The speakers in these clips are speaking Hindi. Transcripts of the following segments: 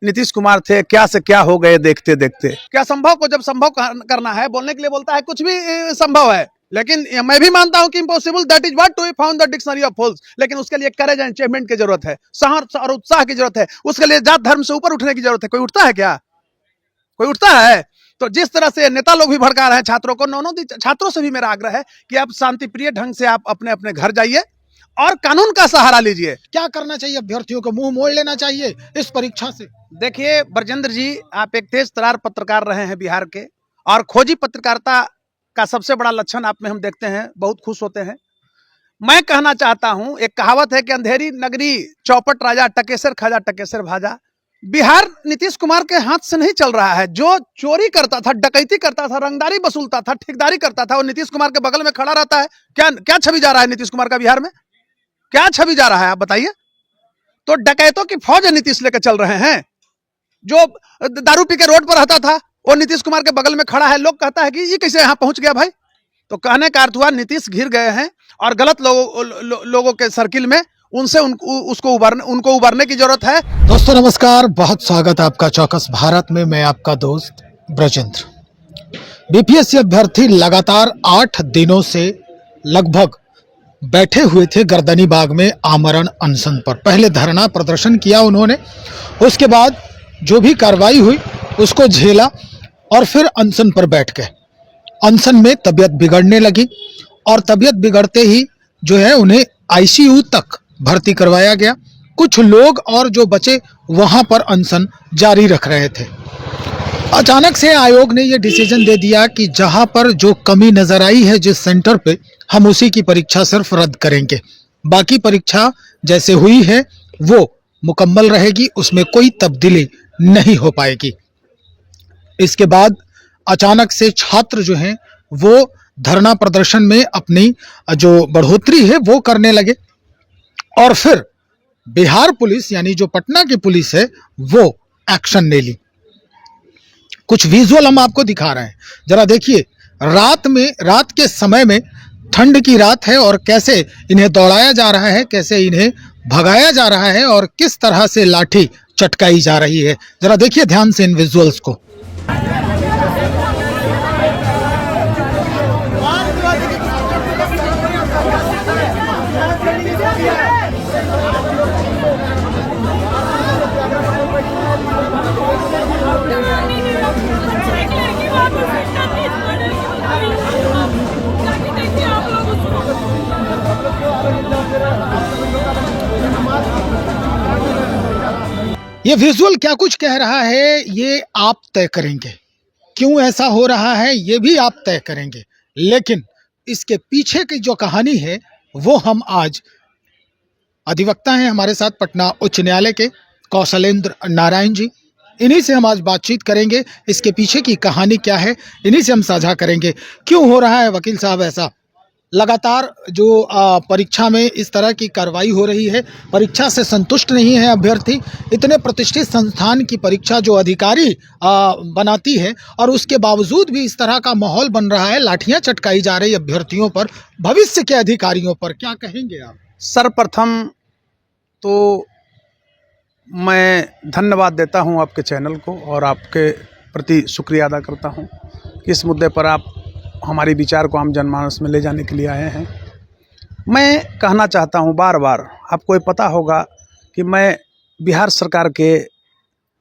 नीतीश कुमार थे, क्या से क्या हो गए देखते देखते। क्या संभव को जब संभव करना है, बोलने के लिए बोलता है कुछ भी संभव है, लेकिन मैं भी मानता हूं कि impossible that is what to be found the dictionary of fools. लेकिन उसके लिए करेज एंड अचीवमेंट की जरूरत है, साहस और उत्साह की जरूरत है, उसके लिए जात धर्म से ऊपर उठने की जरूरत है। कोई उठता है क्या? कोई उठता है? तो जिस तरह से नेता लोग भी भड़का रहे हैं छात्रों को, छात्रों से भी मेरा आग्रह है कि आप शांति प्रिय ढंग से आप अपने अपने घर जाइए और कानून का सहारा लीजिए। क्या करना चाहिए? अभ्यर्थियों को मुंह मोड़ लेना चाहिए इस परीक्षा से? देखिए ब्रजेंद्र जी, आप एक तेज तरार पत्रकार रहे हैं बिहार के, और खोजी पत्रकारिता का सबसे बड़ा लक्षण आप में हम देखते हैं, बहुत खुश होते हैं। मैं कहना चाहता हूं, एक कहावत है कि अंधेरी नगरी चौपट राजा, टकेसर खाजा टकेसर भाजा। बिहार नीतीश कुमार के हाथ से नहीं चल रहा है। जो चोरी करता था, डकैती करता था, रंगदारी वसूलता था, ठेकेदारी करता था, वो नीतीश कुमार के बगल में खड़ा रहता है। क्या क्या छवि जा रहा है नीतीश कुमार का बिहार में? क्या छवि जा रहा है आप बताइए? तो डकैतों की फौज नीतीश लेकर चल रहे हैं। जो दारू पी के रोड पर रहता था वो नीतीश कुमार के बगल में खड़ा है। लोग कहता है कि ये कैसे यहाँ पहुंच गया भाई? तो कहने का अर्थ हुआ नीतीश घिर गए हैं और गलत लोगों के सर्किल में, उनसे उनको उबारने की जरूरत है। दोस्तों नमस्कार, बहुत स्वागत है आपका चौकस भारत में। मैं आपका दोस्त ब्रजेंद्र। बीपीएससी अभ्यर्थी लगातार 8 दिनों से लगभग बैठे हुए थे गर्दनी बाग में आमरण अनशन पर। पहले धरना प्रदर्शन किया उन्होंने, उसके बाद जो भी कार्रवाई हुई उसको झेला और फिर अनशन पर बैठ गए। अनशन में तबीयत बिगड़ने लगी और तबीयत बिगड़ते ही जो है उन्हें आईसीयू तक भर्ती करवाया गया। कुछ लोग और जो बचे वहां पर अनशन जारी रख रहे थे। अचानक से आयोग ने यह डिसीजन दे दिया कि जहां पर जो कमी नजर आई है जिस सेंटर पे, हम उसी की परीक्षा सिर्फ रद्द करेंगे। बाकी परीक्षा जैसे हुई है वो मुकम्मल रहेगी, उसमें कोई तब्दीली नहीं हो पाएगी। इसके बाद अचानक से छात्र जो हैं वो धरना प्रदर्शन में अपनी जो बढ़ोतरी है वो करने लगे और फिर बिहार पुलिस यानी जो पटना की पुलिस है वो एक्शन ले ली। कुछ विजुअल हम आपको दिखा रहे हैं, जरा देखिए। रात के समय में, ठंड की रात है और कैसे इन्हें दौड़ाया जा रहा है, कैसे इन्हें भगाया जा रहा है और किस तरह से लाठी चटकाई जा रही है। जरा देखिए ध्यान से इन विजुअल्स को। ये विजुअल क्या कुछ कह रहा है ये आप तय करेंगे। क्यों ऐसा हो रहा है ये भी आप तय करेंगे, लेकिन इसके पीछे की जो कहानी है वो हम आज, अधिवक्ता हैं हमारे साथ पटना उच्च न्यायालय के कौशलेंद्र नारायण जी, इन्हीं से हम आज बातचीत करेंगे। इसके पीछे की कहानी क्या है इन्हीं से हम साझा करेंगे। क्यों हो रहा है वकील साहब ऐसा? लगातार जो परीक्षा में इस तरह की कार्रवाई हो रही है, परीक्षा से संतुष्ट नहीं है अभ्यर्थी। इतने प्रतिष्ठित संस्थान की परीक्षा जो अधिकारी बनाती है और उसके बावजूद भी इस तरह का माहौल बन रहा है, लाठियां चटकाई जा रही अभ्यर्थियों पर, भविष्य के अधिकारियों पर। क्या कहेंगे आप? सर्वप्रथम तो मैं धन्यवाद देता हूं आपके चैनल को और आपके प्रति शुक्रिया अदा करता हूं कि इस मुद्दे पर आप हमारे विचार को आम जनमानस में ले जाने के लिए आए हैं। मैं कहना चाहता हूं बार बार, आपको ये पता होगा कि मैं बिहार सरकार के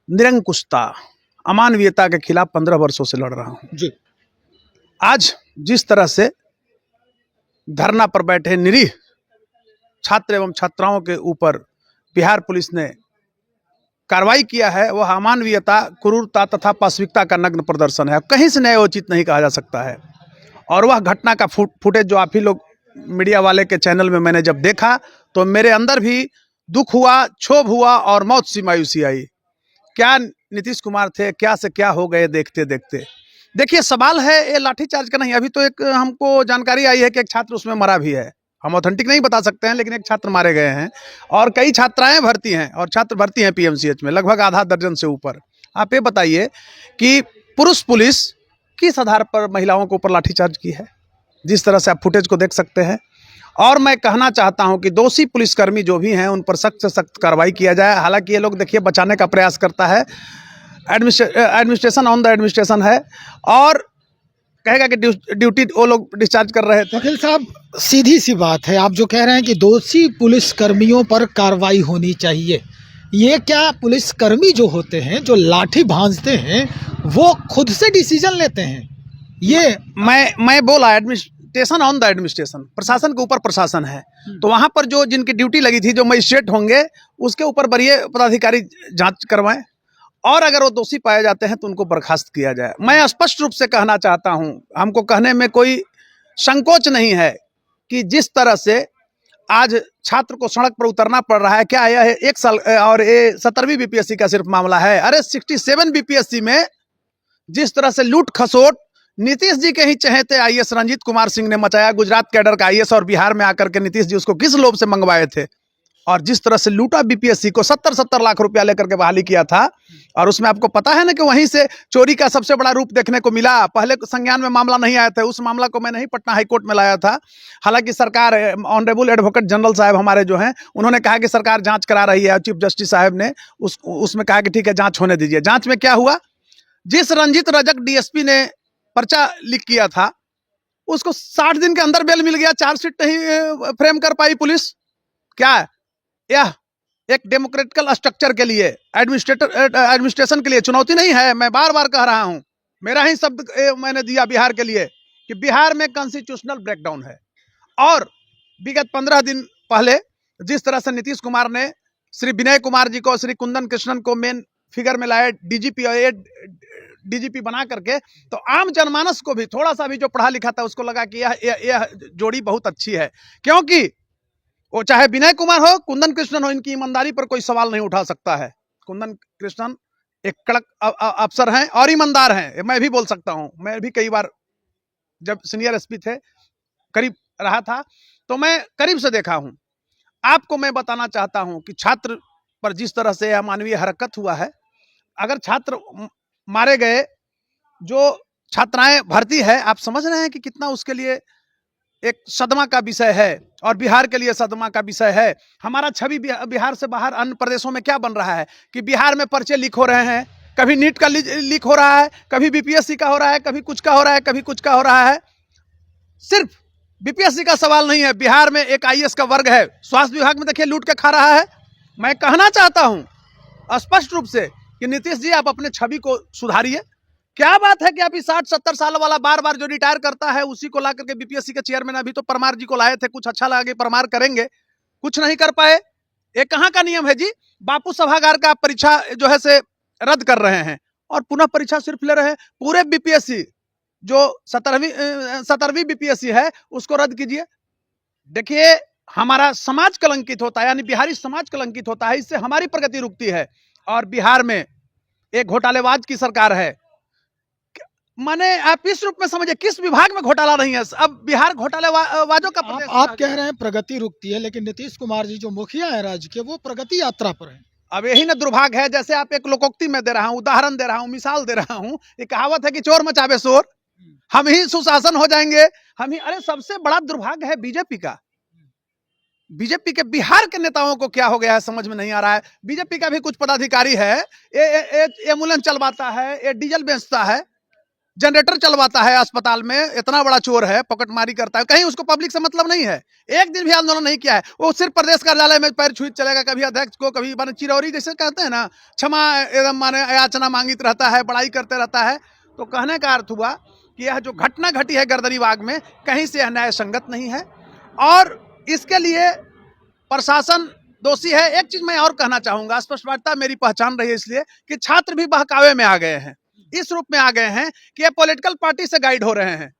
निरंकुशता, अमानवीयता के खिलाफ 15 वर्षों से लड़ रहा हूं जी। आज जिस तरह से धरना पर बैठे निरीह छात्र एवं छात्राओं के ऊपर बिहार पुलिस ने कार्रवाई किया है, वह अमानवीयता, क्रूरता तथा पाशविकता का नग्न प्रदर्शन है। कहीं से न्यायोचित नहीं कहा जा सकता है। और वह घटना का फुटेज जो आप ही लोग मीडिया वाले के चैनल में मैंने जब देखा तो मेरे अंदर भी दुख हुआ, क्षोभ हुआ और मौत सी मायूसी आई। क्या नीतीश कुमार थे, क्या से क्या हो गए देखते देखते। देखिए सवाल है ये लाठीचार्ज का नहीं। अभी तो एक हमको जानकारी आई है कि एक छात्र उसमें मरा भी है। हम ऑथेंटिक नहीं बता सकते हैं, लेकिन एक छात्र मारे गए हैं और कई छात्राएं भर्ती हैं और छात्र भर्ती हैं पीएमसीएच में, लगभग आधा दर्जन से ऊपर। आप ये बताइए कि पुरुष पुलिस किस आधार पर महिलाओं के ऊपर लाठीचार्ज की है? जिस तरह से आप फुटेज को देख सकते हैं। और मैं कहना चाहता हूं कि दोषी पुलिसकर्मी जो भी हैं उन पर सख्त से सख्त कार्रवाई किया जाए। हालांकि ये लोग देखिए बचाने का प्रयास करता है, एडमिनिस्ट्रेशन ऑन द एडमिनिस्ट्रेशन है और कहेगा कि ड्यूटी वो लोग डिस्चार्ज कर रहे थे। वकील साहब, सीधी सी बात है, आप जो कह रहे हैं कि दोषी पुलिसकर्मियों पर कार्रवाई होनी चाहिए, ये क्या पुलिसकर्मी जो होते हैं, जो लाठी भांजते हैं, वो खुद से डिसीजन लेते हैं? ये मैं बोला एडमिनिस्ट्रेशन ऑन द एडमिनिस्ट्रेशन, प्रशासन के ऊपर प्रशासन है, तो वहां पर जो जिनकी ड्यूटी लगी थी, जो मजिस्ट्रेट होंगे, उसके ऊपर वरीय पदाधिकारी जांच करवाएं और अगर वो दोषी पाए जाते हैं तो उनको बर्खास्त किया जाए। मैं स्पष्ट रूप से कहना चाहता हूं, हमको कहने में कोई संकोच नहीं है कि जिस तरह से आज छात्र को सड़क पर उतरना पड़ रहा है, क्या यह 1 साल और ये 17वीं बीपीएससी का सिर्फ मामला है? अरे 67 बीपीएससी में जिस तरह से लूट खसोट नीतीश जी के ही चहेते आईएएस रंजीत कुमार सिंह ने मचाया, गुजरात कैडर का आईएएस, और बिहार में आकर के नीतीश जी उसको किस लोभ से मंगवाए थे, और जिस तरह से लूटा बीपीएससी को 70-70 लाख रुपया लेकर के बहाली किया था, और उसमें आपको पता है ना कि वहीं से चोरी का सबसे बड़ा रूप देखने को मिला। पहले संज्ञान में मामला नहीं आया था, उस मामला को मैंने ही पटना हाईकोर्ट में लाया था। हालांकि सरकार, ऑनरेबल एडवोकेट जनरल साहब हमारे जो हैं, उन्होंने कहा कि सरकार जांच करा रही है, चीफ जस्टिस साहब ने उसमें कहा कि ठीक है जांच होने दीजिए। जांच में क्या हुआ, जिस रंजीत रजक डीएसपी ने पर्चा लिख किया था, उसको 60 दिन के अंदर बेल मिल गया, चार्जशीट नहीं फ्रेम कर पाई पुलिस। क्या यह एक डेमोक्रेटिकल स्ट्रक्चर के लिए, एडमिनिस्ट्रेशन के लिए चुनौती नहीं है? मैं बार बार कह रहा हूं, मेरा ही शब्द मैंने दिया बिहार के लिए कि बिहार में कॉन्स्टिट्यूशनल ब्रेकडाउन है। और विगत 15 दिन पहले जिस तरह से नीतीश कुमार ने श्री विनय कुमार जी को, श्री कुंदन कृष्णन को मेन फिगर में लाए डीजीपी और डीजीपी बना करके, तो आम जनमानस को भी थोड़ा सा भी जो पढ़ा लिखा था उसको लगा कि यह जोड़ी बहुत अच्छी है, क्योंकि वो चाहे विनय कुमार हो, कुंदन कृष्णन हो, इनकी ईमानदारी पर कोई सवाल नहीं उठा सकता है। कुंदन कृष्णन एक कड़क अफसर हैं और ईमानदार हैं, मैं भी बोल सकता हूं। मैं भी कई बार जब सीनियर एसपी थे, करीब रहा था, तो मैं करीब से देखा हूं। आपको मैं बताना चाहता हूं कि छात्र पर जिस तरह से अमानवीय हरकत हुआ है, अगर छात्र मारे गए, जो छात्राएं भर्ती है, आप समझ रहे हैं कि कितना उसके लिए एक सदमा का विषय है, और बिहार के लिए सदमा का विषय है। हमारा छवि बिहार से बाहर अन्य प्रदेशों में क्या बन रहा है कि बिहार में पर्चे लीक हो रहे हैं, कभी नीट का लीक हो रहा है, कभी बीपीएससी का हो रहा है, कभी कुछ का हो रहा है, कभी कुछ का हो रहा है। सिर्फ बीपीएससी का सवाल नहीं है, बिहार में एक आईएएस का वर्ग है, स्वास्थ्य विभाग में देखिए लूट के खा रहा है। मैं कहना चाहता हूं स्पष्ट रूप से कि नीतीश जी, आप अपने छवि को सुधारिए। क्या बात है कि अभी 60-70 साल वाला बार बार जो रिटायर करता है उसी को ला करके बीपीएससी के चेयरमैन, अभी तो परमार जी को लाए थे, कुछ अच्छा लगा कि परमार करेंगे, कुछ नहीं कर पाए। ये कहां का नियम है जी? बापू सभागार का परीक्षा जो है से रद्द कर रहे हैं और पुनः परीक्षा सिर्फ ले रहे हैं। पूरे बीपीएससी जो 17वीं बीपीएससी है उसको रद्द कीजिए। देखिए, हमारा समाज कलंकित होता है, यानी बिहारी समाज कलंकित होता है, इससे हमारी प्रगति रुकती है। और बिहार में एक घोटालेबाज की सरकार है। माने आप इस रूप में समझिए, किस विभाग में घोटाला नहीं है? अब बिहार घोटालेबाजों का प्रदेश। आप कह रहे हैं प्रगति रुकती है, लेकिन नीतीश कुमार जी जो मुखिया है राज्य के, वो प्रगति यात्रा पर है। अब यही ना दुर्भाग्य है। जैसे आप एक लोकोक्ति में दे रहा हूं, उदाहरण दे रहा हूं, मिसाल दे रहा हूं, ये कहावत है कि चोर मचावे शोर, हम ही सुशासन हो जाएंगे, हम ही। अरे सबसे बड़ा दुर्भाग्य है बीजेपी का। बीजेपी के बिहार के नेताओं को क्या हो गया है समझ में नहीं आ रहा है। बीजेपी का भी कुछ पदाधिकारी है, एम्बुलेंस चलवाता है, ये डीजल बेचता है, जनरेटर चलवाता है अस्पताल में, इतना बड़ा चोर है, पॉकेटमारी करता है, कहीं उसको पब्लिक से मतलब नहीं है। एक दिन भी आंदोलन नहीं किया है, वो सिर्फ प्रदेश कार्यालय में पैर छुई चलेगा, कभी अध्यक्ष को, कभी माने चिरौरी जैसे कहते हैं ना, क्षमा एकदम माने याचना मांगित रहता है, बड़ाई करते रहता है। तो कहने का अर्थ हुआ कि यह जो घटना घटी है गर्दनीबाग में, कहीं से न्याय संगत नहीं है और इसके लिए प्रशासन दोषी है। एक चीज मैं और कहना चाहूंगा, स्पष्टता मेरी पहचान रही है इसलिए कि छात्र भी बहकावे में आ गए हैं, इस रूप में आ गए हैं कि ये पॉलिटिकल पार्टी से गाइड हो रहे हैं।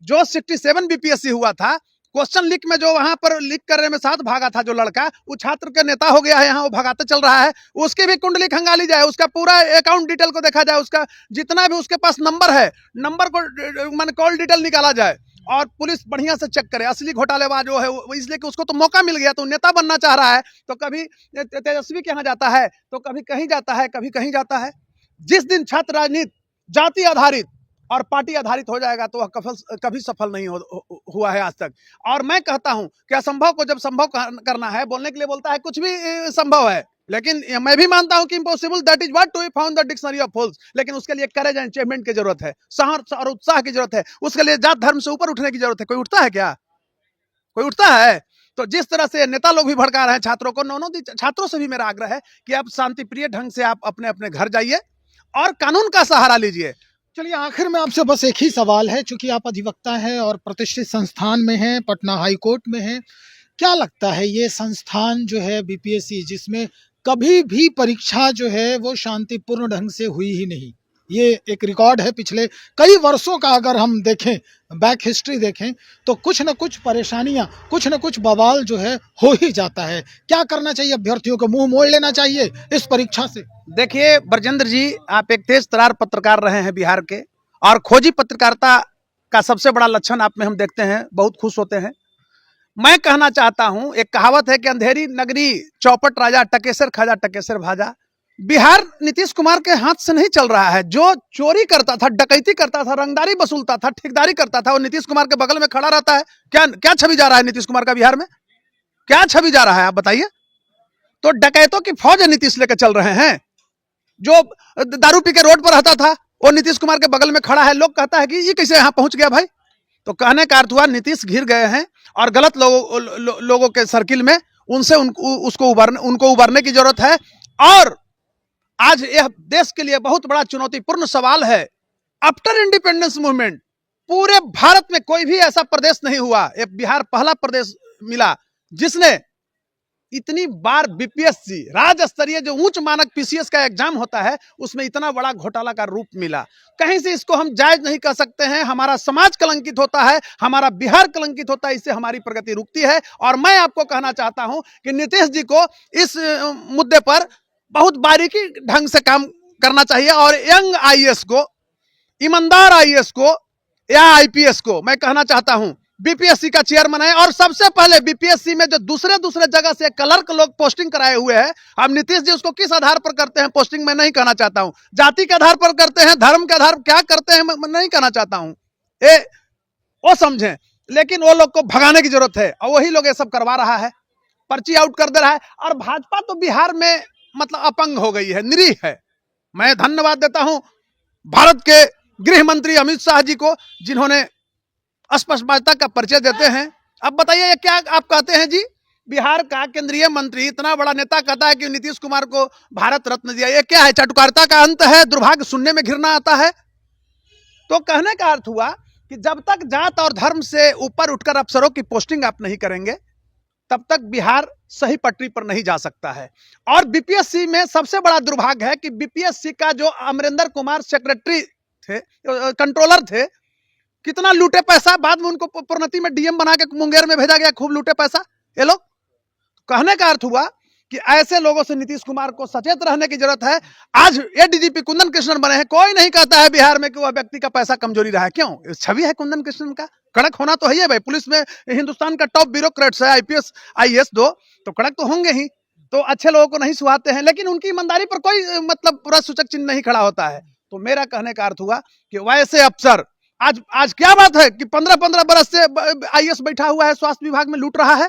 जो 67 बीपीएससी हुआ था, क्वेश्चन लीक में जो वहां पर लीक करने में साथ भागा था जो लड़का, वो छात्र के नेता हो गया है, यहाँ वो भगाते चल रहा है। उसकी भी कुंडली खंगाली जाए, उसका पूरा अकाउंट डिटेल को देखा जाए, उसका जितना भी उसके पास नंबर है, नंबर को मान कॉल डिटेल निकाला जाए और पुलिस बढ़िया से चेक करे। असली घोटालेबाज जो है वो, इसलिए कि उसको तो मौका मिल गया, तो नेता बनना चाह रहा है, तो कभी तेजस्वी के यहाँ जाता है, तो कभी कहीं जाता है, कभी कहीं जाता है। जिस दिन छात्र राजनीति जाति आधारित और पार्टी आधारित हो जाएगा तो वह कभी सफल नहीं हुआ है आज तक। और मैं कहता हूं कि असंभव को जब संभव करना है, बोलने के लिए बोलता है कुछ भी संभव है, लेकिन मैं भी मानता हूं कि impossible that is what to be found the dictionary of fools. लेकिन उसके लिए करेज एंड अचीवमेंट की जरूरत है, साहस और उत्साह की जरूरत है, उसके लिए जात धर्म से ऊपर उठने की जरूरत है। कोई उठता है क्या? कोई उठता है? तो जिस तरह से नेता लोग भी भड़का रहे हैं छात्रों को, छात्रों से भी मेरा आग्रह है कि आप शांति प्रिय ढंग से आप अपने अपने घर जाइए और कानून का सहारा लीजिए। चलिए, आखिर में आपसे बस एक ही सवाल है, चूंकि आप अधिवक्ता हैं और प्रतिष्ठित संस्थान में हैं, पटना हाई कोर्ट में हैं, क्या लगता है ये संस्थान जो है बीपीएससी, जिसमें कभी भी परीक्षा जो है वो शांतिपूर्ण ढंग से हुई ही नहीं, ये एक रिकॉर्ड है पिछले कई वर्षों का। अगर हम देखें, बैक हिस्ट्री देखें, तो कुछ न कुछ परेशानियां, कुछ न कुछ बवाल जो है हो ही जाता है। क्या करना चाहिए अभ्यर्थियों को? मुंह मोड़ लेना चाहिए इस परीक्षा से? देखिए ब्रजेंद्र जी, आप एक तेज तरार पत्रकार रहे हैं बिहार के, और खोजी पत्रकारिता का सबसे बड़ा लक्षण आप में हम देखते हैं, बहुत खुश होते हैं। मैं कहना चाहता हूं, एक कहावत है कि अंधेरी नगरी चौपट राजा, टकेसर खाजा टकेसर भाजा। बिहार नीतीश कुमार के हाथ से नहीं चल रहा है। जो चोरी करता था, डकैती करता था, रंगदारी वसूलता था, ठेकेदारी करता था, वो नीतीश कुमार के बगल में खड़ा रहता है। क्या छवि जा रहा है नीतीश कुमार का बिहार में? क्या छवि जा रहा है आप बताइए? तो डकैतों की फौज नीतीश लेकर चल रहे हैं। जो दारू पी के रोड पर रहता था वो नीतीश कुमार के बगल में खड़ा है। लोग कहता है कि ये कैसे यहां पहुंच गया भाई? तो कहने का अर्थ हुआ नीतीश घिर गए हैं और गलत लोगों के सर्किल में, उनसे उनको उबरने की जरूरत है। और आज यह देश के लिए बहुत बड़ा चुनौतीपूर्ण सवाल है। आफ्टर इंडिपेंडेंस मूवमेंट पूरे भारत में कोई भी ऐसा प्रदेश नहीं हुआ, ये बिहार पहला प्रदेश मिला जिसने इतनी बार बीपीएससी राज्य स्तरीय जो उच्च मानक पीसीएस का एग्जाम होता है उसमें इतना बड़ा घोटाला का रूप मिला। कहीं से इसको हम जायज नहीं कर सकते हैं। हमारा समाज कलंकित होता है, हमारा बिहार कलंकित होता है, इससे हमारी प्रगति रुकती है। और मैं आपको कहना चाहता हूं कि नीतीश जी को इस मुद्दे पर बहुत बारीकी ढंग से काम करना चाहिए और यंग आईएएस को, ईमानदार आईएएस को या आईपीएस को मैं कहना चाहता हूं बीपीएससी का चेयरमैन है। और सबसे पहले बीपीएससी में जो दूसरे जगह से क्लर्क लोग पोस्टिंग कराए हुए हैं, अब नीतीश जी उसको किस आधार पर करते हैं पोस्टिंग, मैं नहीं कहना चाहता हूं। जाति के आधार पर करते हैं, धर्म के आधार पर क्या करते हैं, मैं नहीं कहना चाहता हूं, वो समझें। लेकिन वो लोग को भगाने की जरूरत है और वही लोग ये सब करवा रहा है, पर्ची आउट कर दे रहा है। और भाजपा तो बिहार में मतलब अपंग हो गई है, निरीह है। मैं धन्यवाद देता हूं भारत के गृह मंत्री अमित शाह जी को, जिन्होंने स्पष्टता का परिचय देते हैं। अब बताइए ये क्या आप कहते हैं जी? बिहार का केंद्रीय मंत्री, इतना बड़ा नेता, कहता है कि नीतीश कुमार को भारत रत्न दिया। ये क्या है? चाटुकारिता का अंत है? दुर्भाग्य सुनने में घृणा आता है। तो कहने का अर्थ हुआ कि जब तक जात और धर्म से ऊपर उठकर अफसरों की पोस्टिंग आप नहीं करेंगे तब तक बिहार सही पटरी पर नहीं जा सकता है। और बीपीएससी में सबसे बड़ा दुर्भाग्य है कि बीपीएससी का जो अमरिंदर कुमार सेक्रेटरी थे, कंट्रोलर थे, कितना लूटे पैसा, बाद में उनको प्रोन्नति में डीएम बना के मुंगेर में भेजा गया, खूब लूटे पैसा ये लोग। कहने का अर्थ हुआ कि ऐसे लोगों से नीतीश कुमार को सचेत रहने की जरूरत है। आज ये डीजीपी कुंदन कृष्णन बने हैं, कोई नहीं कहता है बिहार में कि वह व्यक्ति का पैसा कमजोरी रहा है। क्यों? छवि है कुंदन कृष्णन का, कड़क होना तो है ही भाई। पुलिस में हिंदुस्तान का टॉप ब्यूरोक्रेट्स है, आईपीएस आईएएस दो, तो कड़क तो होंगे ही। तो अच्छे लोगों को नहीं सुहाते हैं, लेकिन उनकी ईमानदारी पर कोई मतलब पूरा सूचक चिन्ह नहीं खड़ा होता है। तो मेरा कहने का अर्थ हुआ कि वैसे अफसर, आज क्या बात है कि 15-15 बरस से आईएएस बैठा हुआ है, स्वास्थ्य विभाग में लूट रहा है,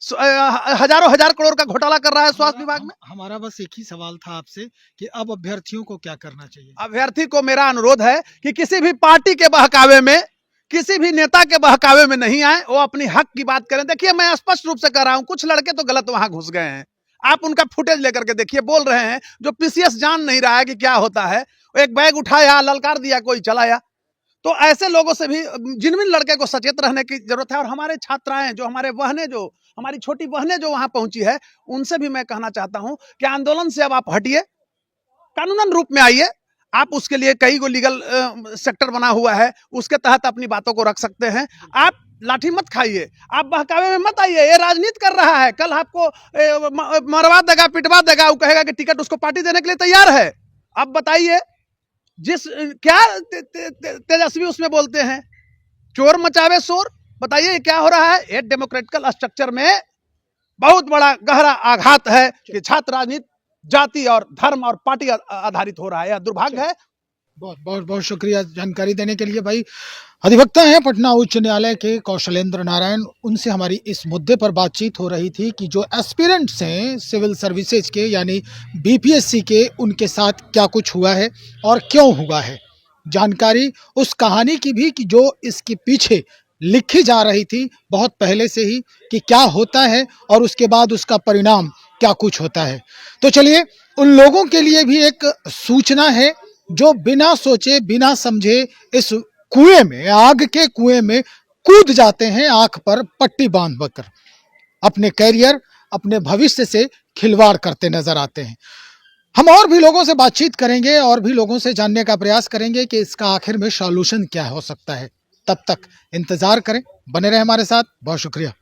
हजारों हजार करोड़ का घोटाला कर रहा है स्वास्थ्य विभाग में। हमारा बस एक ही सवाल था आपसे कि अब अभ्यर्थियों को क्या करना चाहिए? अभ्यर्थी को मेरा अनुरोध है कि किसी भी पार्टी के बहकावे में, किसी भी नेता के बहकावे में नहीं आए, वो अपनी हक की बात करें। देखिए मैं स्पष्ट रूप से कह रहा हूं, कुछ लड़के तो गलत वहां घुस गए हैं। आप उनका फुटेज लेकर के देखिए, बोल रहे हैं जो पीसीएस जान नहीं रहा है कि क्या होता है, एक बैग उठाया, ललकार दिया, कोई चलाया। तो ऐसे लोगों से भी जिनमिन लड़के को सचेत रहने की जरूरत है। और हमारे छात्राएं, जो हमारे बहनें, जो हमारी छोटी बहनें जो वहां पहुंची है, उनसे भी मैं कहना चाहता हूं कि आंदोलन से अब आप हटिए, कानूनन रूप में आइए। आप उसके लिए कई को लीगल सेक्टर बना हुआ है, उसके तहत अपनी बातों को रख सकते हैं। आप लाठी मत खाइए, आप बहकावे में मत आइए। ये राजनीति कर रहा है, कल आपको मरवा देगा, पिटवा देगा, वो कहेगा कि टिकट उसको पार्टी देने के लिए तैयार है। अब बताइए, जिस क्या तेजस्वी उसमें बोलते हैं, चोर मचावे शोर। बताइए ये क्या हो रहा है? ये डेमोक्रेटिकल स्ट्रक्चर में बहुत बड़ा गहरा आघात है कि छात्र राजनीति जाति और धर्म और पार्टी आधारित हो रहा है। यह दुर्भाग्य है। बहुत बहुत बहुत शुक्रिया जानकारी देने के लिए भाई। अधिवक्ता हैं पटना उच्च न्यायालय के कौशलेंद्र नारायण, उनसे हमारी इस मुद्दे पर बातचीत हो रही थी कि जो एस्पिरेंट्स हैं सिविल सर्विसेज के यानी बीपीएससी के, उनके साथ क्या कुछ हुआ है और क्यों हुआ है। जानकारी उस कहानी की भी कि जो इसके पीछे लिखी जा रही थी बहुत पहले से ही, कि क्या होता है और उसके बाद उसका परिणाम क्या कुछ होता है। तो चलिए, उन लोगों के लिए भी एक सूचना है जो बिना सोचे बिना समझे इस कुएं में, आग के कुएं में कूद जाते हैं आंख पर पट्टी बांध कर, अपने कैरियर, अपने भविष्य से खिलवाड़ करते नजर आते हैं। हम और भी लोगों से बातचीत करेंगे और भी लोगों से जानने का प्रयास करेंगे कि इसका आखिर में सॉल्यूशन क्या हो सकता है। तब तक इंतजार करें, बने रहे हमारे साथ। बहुत शुक्रिया।